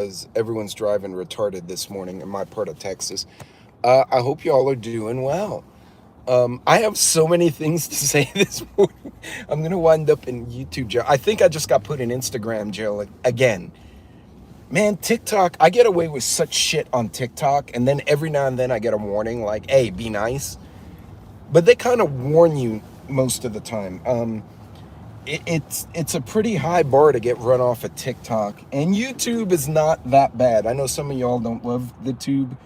because everyone's driving retarded this morning in my part of Texas. I hope y'all are doing well. I have so many things to say this morning. I'm gonna wind up in YouTube jail. I think I just got put in Instagram jail again. Man, TikTok, I get away with such shit on TikTok, and then every now and then I get a warning like, hey, be nice. But they kind of warn you most of the time. It's a pretty high bar to get run off of TikTok, and YouTube is not that bad. I know some of y'all don't love the tube.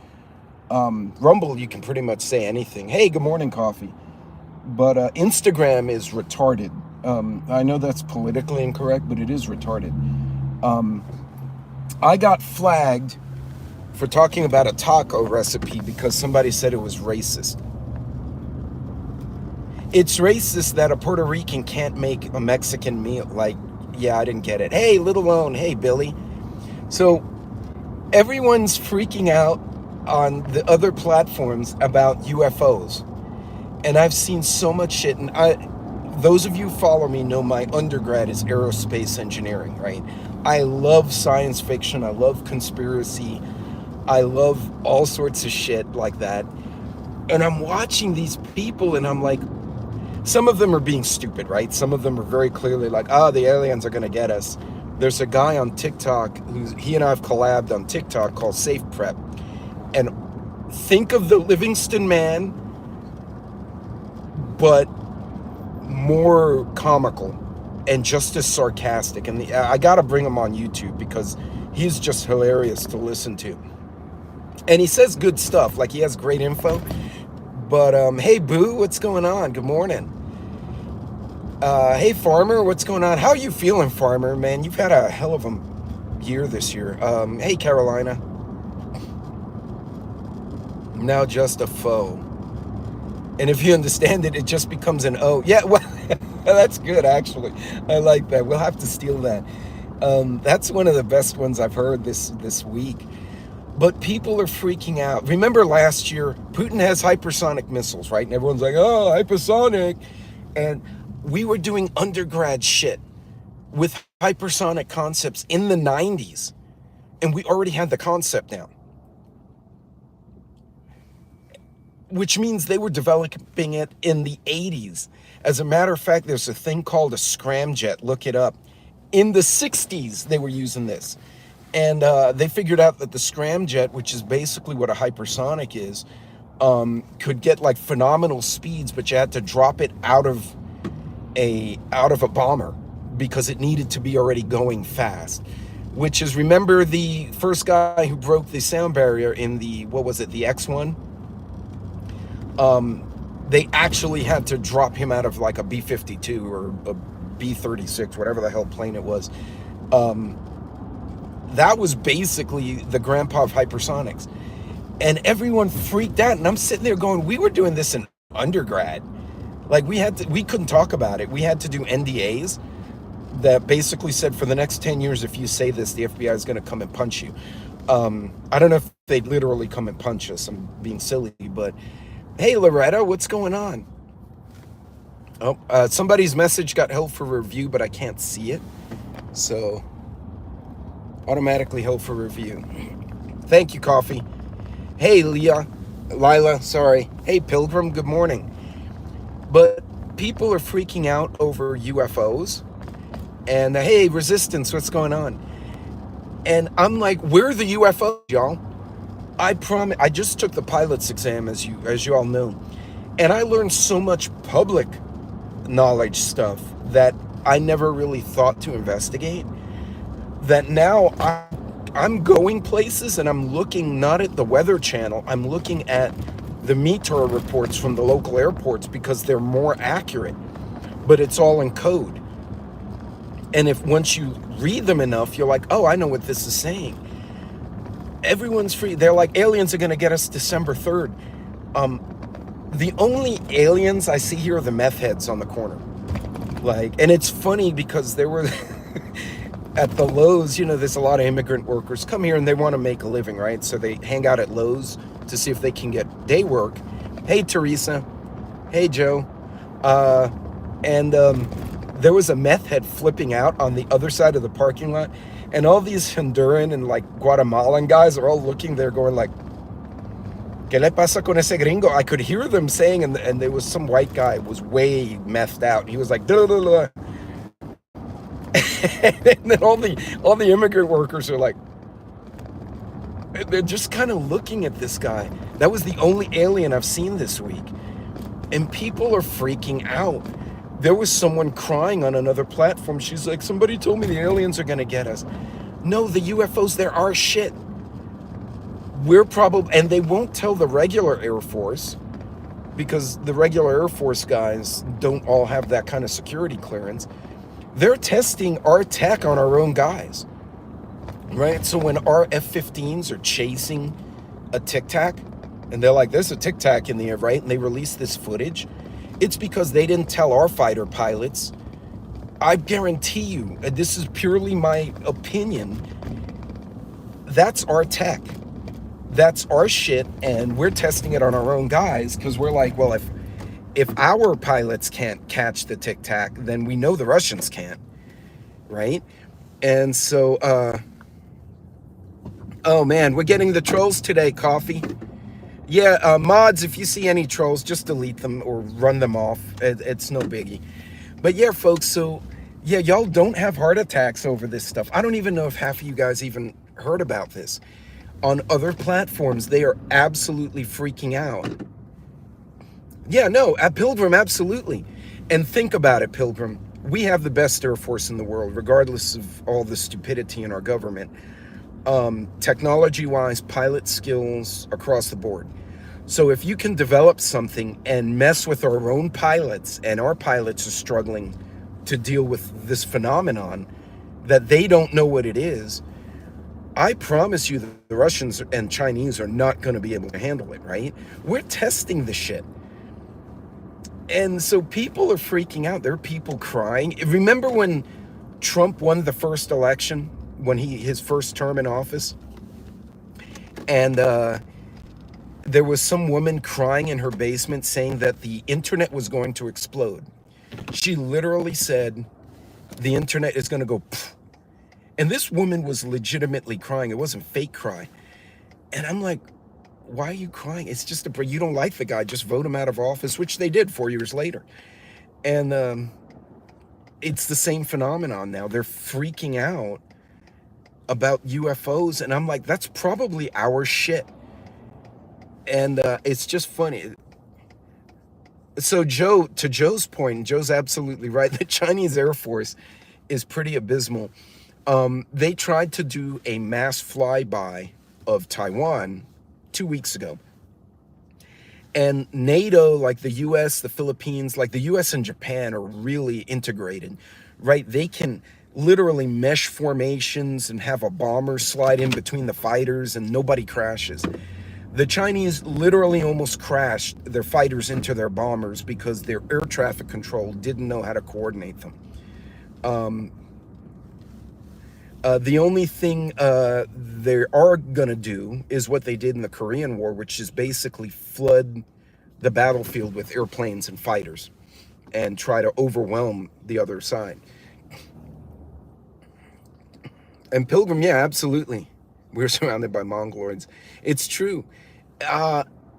Rumble, you can pretty much say anything. Hey, good morning, coffee. But Instagram is retarded. I know that's politically incorrect, but it is retarded. I got flagged for talking about a taco recipe because somebody said it was racist. It's racist that a Puerto Rican can't make a Mexican meal. Like, yeah, I didn't get it. Hey, Little Lone. Hey, Billy. So everyone's freaking out on the other platforms about UFOs. And I've seen so much shit. And those of you who follow me know my undergrad is aerospace engineering, right? I love science fiction. I love conspiracy. I love all sorts of shit like that. And I'm watching these people and I'm like, some of them are being stupid, right? Some of them are very clearly like, the aliens are going to get us. There's a guy on TikTok he and I have collabed on TikTok called Safe Prep. And think of the Livingston Man, but more comical and just as sarcastic. And I got to bring him on YouTube because he's just hilarious to listen to. And he says good stuff, like he has great info. But hey, Boo, what's going on? Good morning. Hey, Farmer, what's going on? How are you feeling, Farmer? Man, you've had a hell of a year this year. Hey, Carolina. Now just a foe. And if you understand it, it just becomes an O. Yeah, well, that's good, actually. I like that. We'll have to steal that. That's one of the best ones I've heard this week. But people are freaking out. Remember last year, Putin has hypersonic missiles, right? And everyone's like, oh, hypersonic. And we were doing undergrad shit with hypersonic concepts in the 90s. And we already had the concept down. Which means they were developing it in the 80s. As a matter of fact, there's a thing called a scramjet. Look it up. In the 60s, they were using this. And they figured out that the scramjet, which is basically what a hypersonic is, could get like phenomenal speeds, but you had to drop it out of a bomber because it needed to be already going fast. Which is, remember the first guy who broke the sound barrier in the, what was it, the X-1? They actually had to drop him out of like a B-52 or a B-36, whatever the hell plane it was. That was basically the grandpa of hypersonics. And everyone freaked out. And I'm sitting there going, we were doing this in undergrad. Like we couldn't talk about it. We had to do NDAs that basically said for the next 10 years, if you say this, the FBI is going to come and punch you. I don't know if they'd literally come and punch us. I'm being silly, but hey, Loretta, what's going on? Oh, somebody's message got held for review, but I can't see it. So automatically held for review. Thank you, Coffee. Hey, Lila, sorry. Hey, Pilgrim, good morning. But people are freaking out over UFOs. And hey, Resistance, what's going on? And I'm like, where are the UFOs, y'all? I promise. I just took the pilot's exam, as you all know. And I learned so much public knowledge stuff that I never really thought to investigate. That now I'm going places and I'm looking not at the Weather Channel, I'm looking at the METAR reports from the local airports because they're more accurate, but it's all in code. And if once you read them enough, you're like, oh, I know what this is saying. Everyone's free. They're like, aliens are going to get us December 3rd. The only aliens I see here are the meth heads on the corner. Like, and it's funny because there were... At the Lowe's, there's a lot of immigrant workers come here and they want to make a living, right? So they hang out at Lowe's to see if they can get day work. Hey, Teresa. Hey, Joe. And there was a meth head flipping out on the other side of the parking lot. And all these Honduran and like Guatemalan guys are all looking there going like, ¿Qué le pasa con ese gringo? I could hear them saying, and there was some white guy was way methed out. He was like, duh, duh, duh. And then all the immigrant workers are like, they're just kind of looking at this guy. That was the only alien I've seen this week. And people are freaking out. There was someone crying on another platform. She's like, somebody told me the aliens are going to get us. No, the UFOs, they're our shit. We're probably, and they won't tell the regular Air Force because the regular Air Force guys don't all have that kind of security clearance. They're testing our tech on our own guys, right? So when our F-15s are chasing a Tic Tac, and they're like, there's a Tic Tac in the air, right? And they release this footage. It's because they didn't tell our fighter pilots. I guarantee you, and this is purely my opinion, that's our tech. That's our shit, and we're testing it on our own guys because we're like, well, if our pilots can't catch the Tic Tac, then we know the Russians can't, right? And so, oh man, we're getting the trolls today, Coffee. Yeah, mods, if you see any trolls, just delete them or run them off. It's no biggie. But yeah, folks, so yeah, y'all don't have heart attacks over this stuff. I don't even know if half of you guys even heard about this. On other platforms, they are absolutely freaking out. Yeah, no, at Pilgrim, absolutely. And think about it, Pilgrim. We have the best Air Force in the world, regardless of all the stupidity in our government. Technology-wise, pilot skills across the board. So if you can develop something and mess with our own pilots, and our pilots are struggling to deal with this phenomenon that they don't know what it is, I promise you that the Russians and Chinese are not going to be able to handle it, right? We're testing the shit. And so people are freaking out. There are people crying. Remember when Trump won the first election, when his first term in office? And there was some woman crying in her basement saying that the internet was going to explode. She literally said, the internet is going to go pfft. And this woman was legitimately crying. It wasn't fake cry. And I'm like, why are you crying? It's just you don't like the guy, just vote him out of office, which they did 4 years later. And it's the same phenomenon now. They're freaking out about UFOs. And I'm like, that's probably our shit. And it's just funny. So Joe, to Joe's point, Joe's absolutely right. The Chinese Air Force is pretty abysmal. They tried to do a mass flyby of Taiwan 2 weeks ago. And NATO, like the US, the Philippines, like the US and Japan are really integrated, right? They can literally mesh formations and have a bomber slide in between the fighters and nobody crashes. The Chinese literally almost crashed their fighters into their bombers because their air traffic control didn't know how to coordinate them. The only thing they are going to do is what they did in the Korean War, which is basically flood the battlefield with airplanes and fighters and try to overwhelm the other side. And Pilgrim, yeah, absolutely. We're surrounded by Mongoloids. It's true.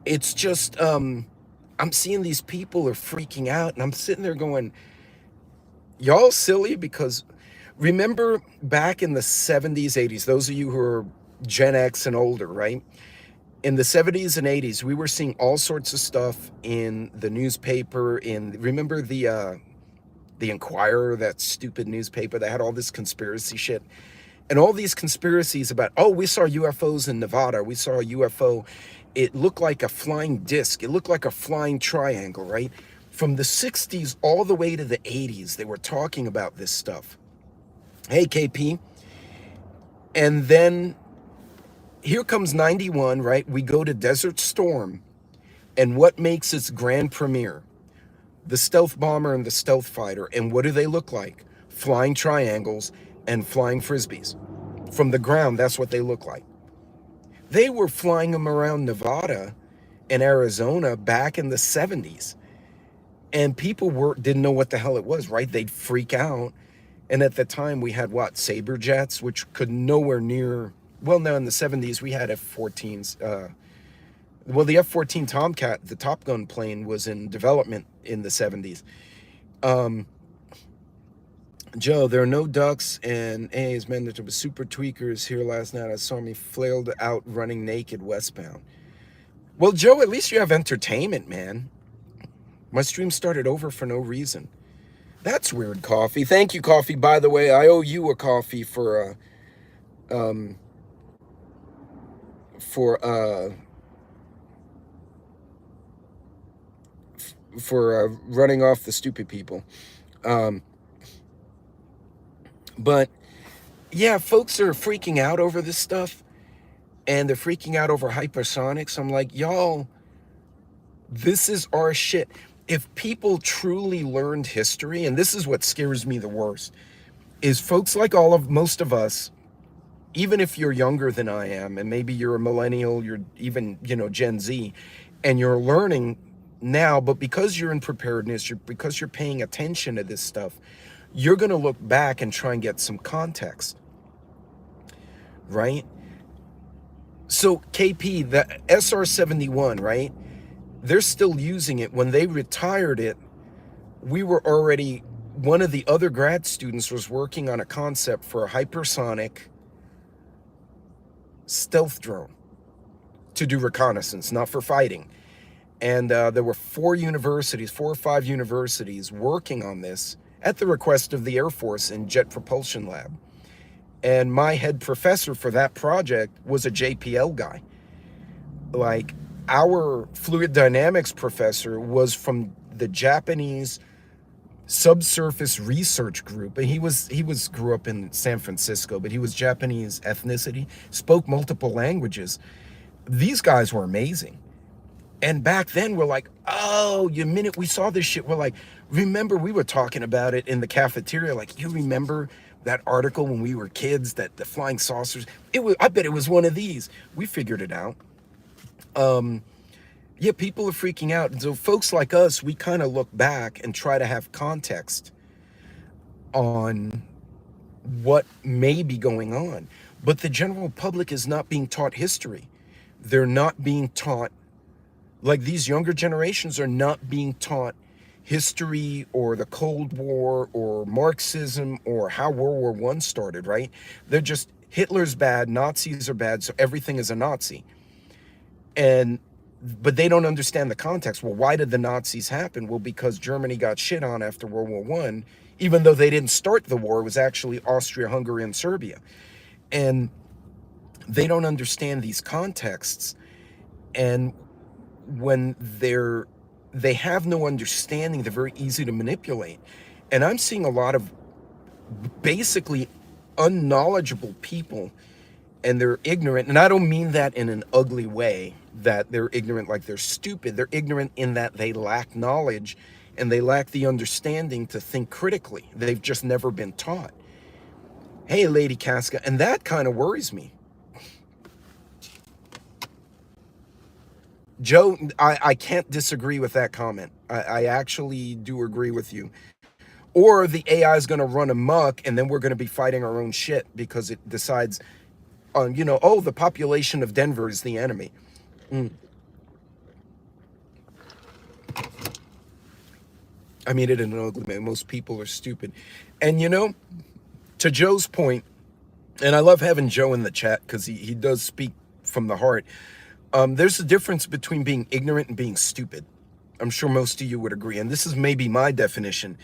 It's just, I'm seeing these people are freaking out, and I'm sitting there going, y'all silly, because remember back in the 70s, 80s, those of you who are Gen X and older, right? In the 70s and 80s, we were seeing all sorts of stuff in the newspaper. Remember the Inquirer, that stupid newspaper that had all this conspiracy shit? And all these conspiracies about, oh, we saw UFOs in Nevada. We saw a UFO. It looked like a flying disc. It looked like a flying triangle, right? From the 60s all the way to the 80s, they were talking about this stuff. Hey, KP. And then here comes 91, right? We go to Desert Storm. And what makes its grand premiere? The stealth bomber and the stealth fighter. And what do they look like? Flying triangles and flying frisbees. From the ground, that's what they look like. They were flying them around Nevada and Arizona back in the 70s. And people didn't know what the hell it was, right? They'd freak out. And at the time we had what, Sabre jets, which could nowhere near, well, now in the 70s we had F-14s. Well, the F-14 Tomcat, the Top Gun plane, was in development in the 70s. Joe, there are no ducks and A's, man. There was super tweakers here last night. I saw me flailed out running naked westbound. Well, Joe, at least you have entertainment, man. My stream started over for no reason. That's weird, Coffee. Thank you, Coffee. By the way, I owe you a coffee for running off the stupid people. But yeah, folks are freaking out over this stuff, and they're freaking out over hypersonics. I'm like, y'all, this is our shit. If people truly learned history, and this is what scares me the worst, is folks like most of us, even if you're younger than I am, and maybe you're a millennial, you're even, Gen Z, and you're learning now, but because you're in preparedness, because you're paying attention to this stuff, you're going to look back and try and get some context, right? So KP, the SR-71, right? They're still using it. When they retired it, we were already, one of the other grad students was working on a concept for a hypersonic stealth drone to do reconnaissance, not for fighting. And there were 4 or 5 universities working on this at the request of the Air Force in Jet Propulsion Lab. And my head professor for that project was a JPL guy. Like, our fluid dynamics professor was from the Japanese subsurface research group, and he grew up in San Francisco, but he was Japanese ethnicity, spoke multiple languages. These guys were amazing. And back then we're like, oh, the minute we saw this shit, we're like, remember, we were talking about it in the cafeteria, like, you remember that article when we were kids, that the flying saucers, I bet it was one of these. We figured it out. Yeah, people are freaking out. And so folks like us, we kind of look back and try to have context on what may be going on. But the general public is not being taught history. They're not being taught, like, these younger generations are not being taught history or the Cold War or Marxism or how World War I started, right? They're just, Hitler's bad, Nazis are bad, so everything is a Nazi. But they don't understand the context. Well, why did the Nazis happen? Well, because Germany got shit on after World War I, even though they didn't start the war. It was actually Austria, Hungary, and Serbia. And they don't understand these contexts. And when they have no understanding, they're very easy to manipulate. And I'm seeing a lot of basically unknowledgeable people, and they're ignorant. And I don't mean that in an ugly way, that they're ignorant like they're stupid. They're ignorant in that they lack knowledge and they lack the understanding to think critically. They've just never been taught. Hey, Lady Casca, and that kind of worries me. Joe, I can't disagree with that comment. I actually do agree with you. Or the AI is going to run amok, and then we're going to be fighting our own shit because it decides on, oh, the population of Denver is the enemy. I mean it in an ugly way. Most people are stupid. And to Joe's point, and I love having Joe in the chat because he does speak from the heart. There's a difference between being ignorant and being stupid. I'm sure most of you would agree. And this is maybe my definition.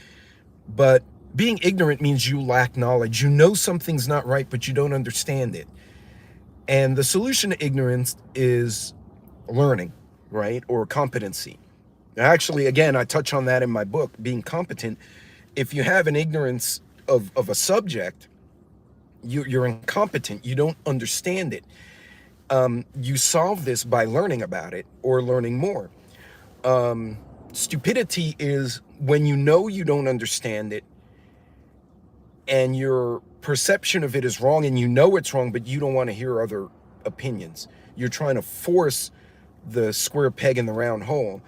But being ignorant means you lack knowledge. You know something's not right, but you don't understand it. And the solution to ignorance is learning, right? Or competency. Actually, again, I touch on that in my book, being competent. If you have an ignorance of a subject, you're incompetent. You don't understand it. You solve this by learning about it or learning more. Stupidity is when you know you don't understand it and your perception of it is wrong and you know it's wrong, but you don't want to hear other opinions. You're trying to force the square peg in the round hole.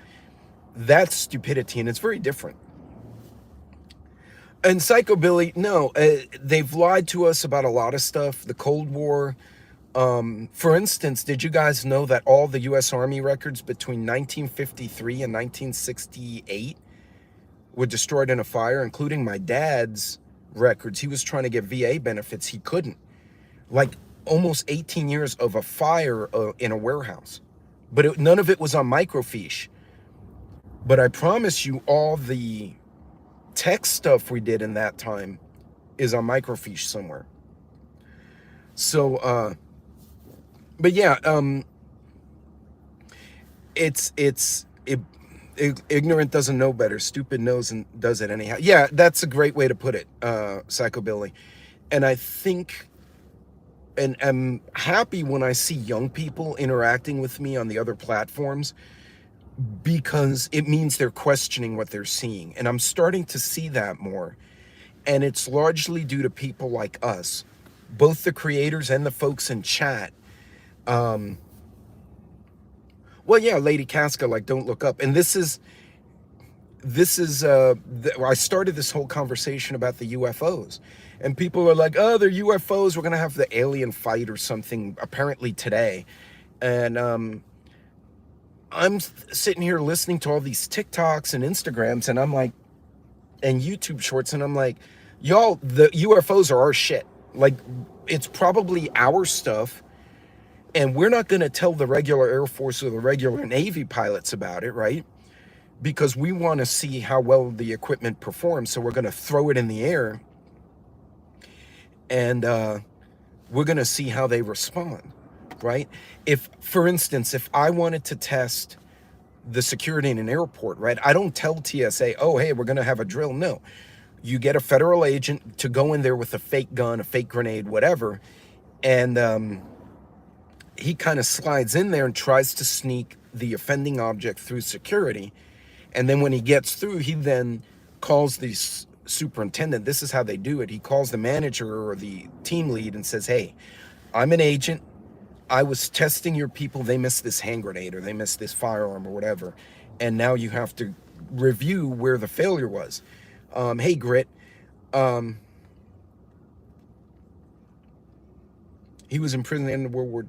That's stupidity, and it's very different. And Psychobilly, no, they've lied to us about a lot of stuff. The Cold War. For instance, did you guys know that all the U.S. Army records between 1953 and 1968 were destroyed in a fire, including my dad's records? He was trying to get VA benefits. He couldn't. Like almost 18 years of a fire in a warehouse. But none of it was on microfiche. But I promise you, all the tech stuff we did in that time is on microfiche somewhere. So, but yeah, ignorant doesn't know better. Stupid knows and does it anyhow. Yeah, that's a great way to put it, Psychobilly. And I think, and I'm happy when I see young people interacting with me on the other platforms, because it means they're questioning what they're seeing. And I'm starting to see that more. And it's largely due to people like us, both the creators and the folks in chat. Well, yeah, Lady Casca, like, don't look up. And this is I started this whole conversation about the UFOs. And people are like, oh, they're UFOs. We're going to have the alien fight or something apparently today. And I'm sitting here listening to all these TikToks and Instagrams, and I'm like, and YouTube shorts, and I'm like, y'all, the UFOs are our shit. Like, it's probably our stuff, and we're not going to tell the regular Air Force or the regular Navy pilots about it, right? Because we want to see how well the equipment performs, so we're going to throw it in the air, and we're going to see how they respond, right? If, for instance, if I wanted to test the security in an airport, right, I don't tell TSA, oh, hey, we're going to have a drill. No. You get a federal agent to go in there with a fake gun, a fake grenade, whatever, and he kind of slides in there and tries to sneak the offending object through security. And then when he gets through, he then calls the superintendent. This is how they do it. He calls the manager or the team lead and says, hey, I'm an agent. I was testing your people. They missed this hand grenade or they missed this firearm or whatever. And now you have to review where the failure was. Hey, Grit. He was in prison in World War.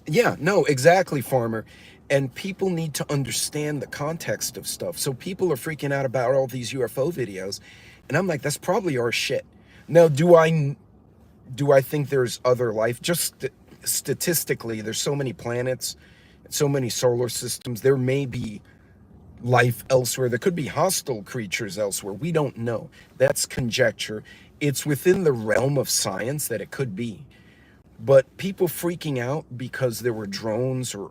Yeah, no, exactly, Farmer. And people need to understand the context of stuff. So people are freaking out about all these UFO videos. And I'm like, that's probably our shit. Now, do I think there's other life? Just statistically, there's so many planets, so many solar systems. There may be life elsewhere. There could be hostile creatures elsewhere. We don't know. That's conjecture. It's within the realm of science that it could be. But people freaking out because there were drones or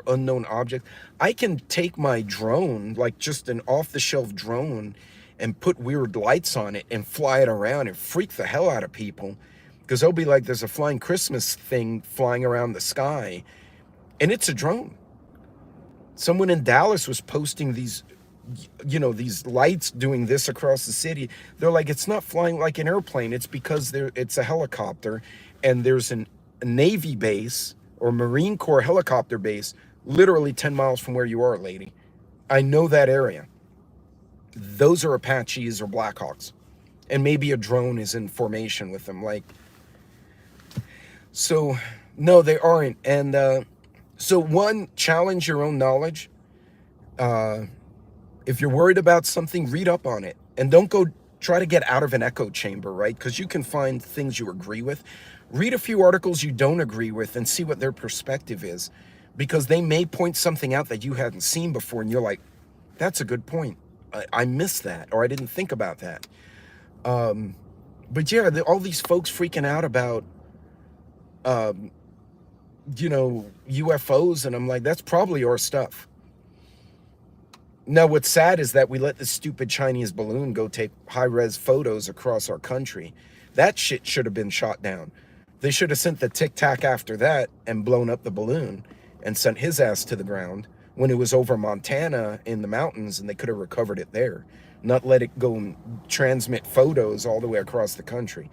unknown objects. I can take my drone, like just an off-the-shelf drone, and put weird lights on it and fly it around and freak the hell out of people. Because they'll be like, there's a flying Christmas thing flying around the sky, and it's a drone. Someone in Dallas was posting these, these lights doing this across the city. They're like, it's not flying like an airplane. It's because it's a helicopter, and there's a Navy base or Marine Corps helicopter base literally 10 miles from where you are, lady. I know that area. Those are Apaches or Blackhawks. And maybe a drone is in formation with them. Like, so, no, they aren't. And so one, challenge your own knowledge. If you're worried about something, read up on it. And don't go try to get out of an echo chamber, right? Because you can find things you agree with. Read a few articles you don't agree with and see what their perspective is. Because they may point something out that you hadn't seen before, and you're like, that's a good point. I missed that, or I didn't think about that. But yeah, all these folks freaking out about, UFOs, and I'm like, that's probably our stuff. Now, what's sad is that we let this stupid Chinese balloon go take high-res photos across our country. That shit should have been shot down. They should have sent the Tic Tac after that and blown up the balloon and sent his ass to the ground when it was over Montana in the mountains, and they could have recovered it there, not let it go and transmit photos all the way across the country.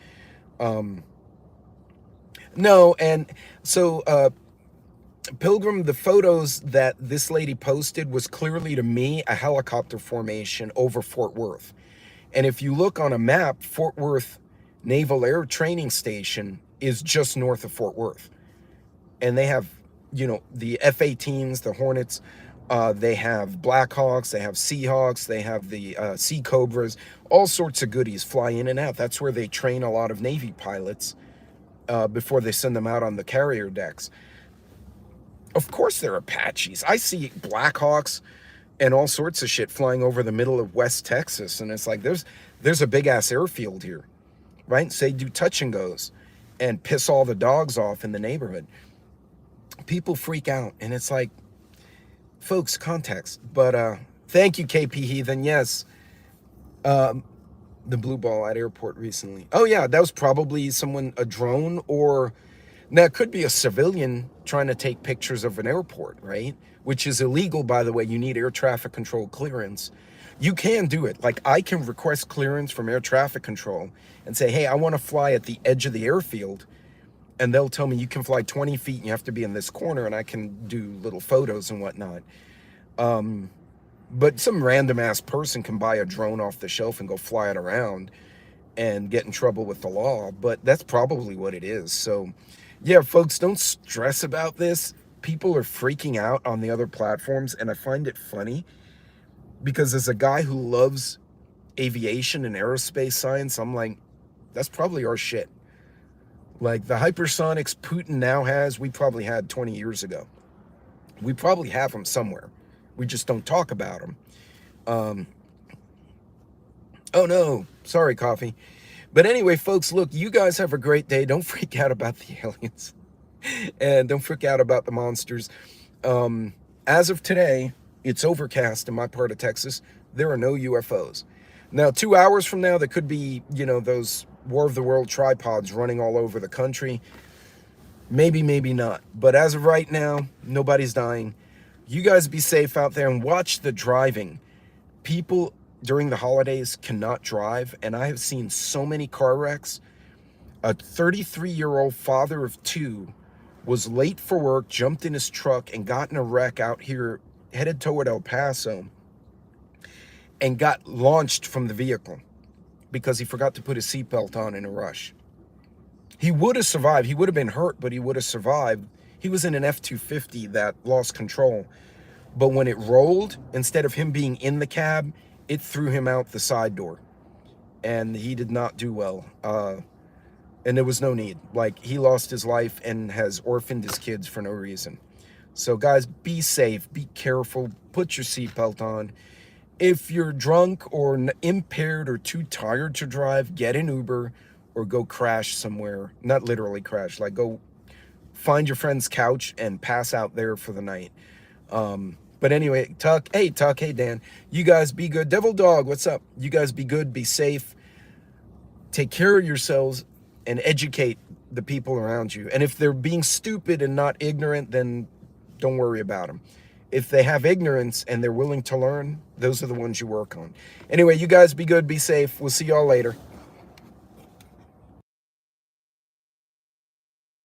No, and so Pilgrim, the photos that this lady posted was clearly to me a helicopter formation over Fort Worth. And if you look on a map, Fort Worth Naval Air Training Station is just north of Fort Worth. And they have, you know, the F-18s, the Hornets, they have Blackhawks, they have Seahawks, they have the Sea Cobras, all sorts of goodies fly in and out. That's where they train a lot of Navy pilots before they send them out on the carrier decks. Of course they're Apaches. I see Blackhawks and all sorts of shit flying over the middle of West Texas, and it's like there's a big ass airfield here, right? So they do touch and goes and piss all the dogs off in the neighborhood. People freak out, and it's like, folks, context. But thank you, KP Heathen. Yes, the blue ball at airport recently. Oh yeah, that was probably someone, a drone, or that could be a civilian trying to take pictures of an airport, right? Which is illegal, by the way. You need air traffic control clearance. You can do it. Like, I can request clearance from air traffic control and say, hey, I want to fly at the edge of the airfield. And they'll tell me you can fly 20 feet and you have to be in this corner, and I can do little photos and whatnot. But some random ass person can buy a drone off the shelf and go fly it around and get in trouble with the law. But that's probably what it is. So yeah, folks, don't stress about this. People are freaking out on the other platforms, and I find it funny because as a guy who loves aviation and aerospace science, I'm like, that's probably our shit. Like the hypersonics Putin now has, we probably had 20 years ago. We probably have them somewhere. We just don't talk about them. Oh no, sorry, coffee. But anyway, folks, look, you guys have a great day. Don't freak out about the aliens. And don't freak out about the monsters. As of today, it's overcast in my part of Texas. There are no UFOs. Now, 2 hours from now, there could be, you know, those War of the World tripods running all over the country. Maybe, maybe not. But as of right now, nobody's dying. You guys be safe out there and watch the driving. People during the holidays cannot drive, and I have seen so many car wrecks. A 33-year-old father of two was late for work, jumped in his truck, and got in a wreck out here, headed toward El Paso, and got launched from the vehicle because he forgot to put his seatbelt on in a rush. He would have survived. He would have been hurt, but he would have survived. He was in an F-250 that lost control. But when it rolled, instead of him being in the cab, it threw him out the side door. And he did not do well. And there was no need. Like, he lost his life and has orphaned his kids for no reason. So guys, be safe, be careful, put your seatbelt on. If you're drunk or impaired or too tired to drive, get an Uber or go crash somewhere. Not literally crash, like go find your friend's couch and pass out there for the night. But anyway, Tuck, hey Dan, you guys be good. Devil Dog, what's up? You guys be good, be safe, take care of yourselves, and educate the people around you. And if they're being stupid and not ignorant, then don't worry about them. If they have ignorance and they're willing to learn, those are the ones you work on. Anyway, you guys be good, be safe. We'll see y'all later.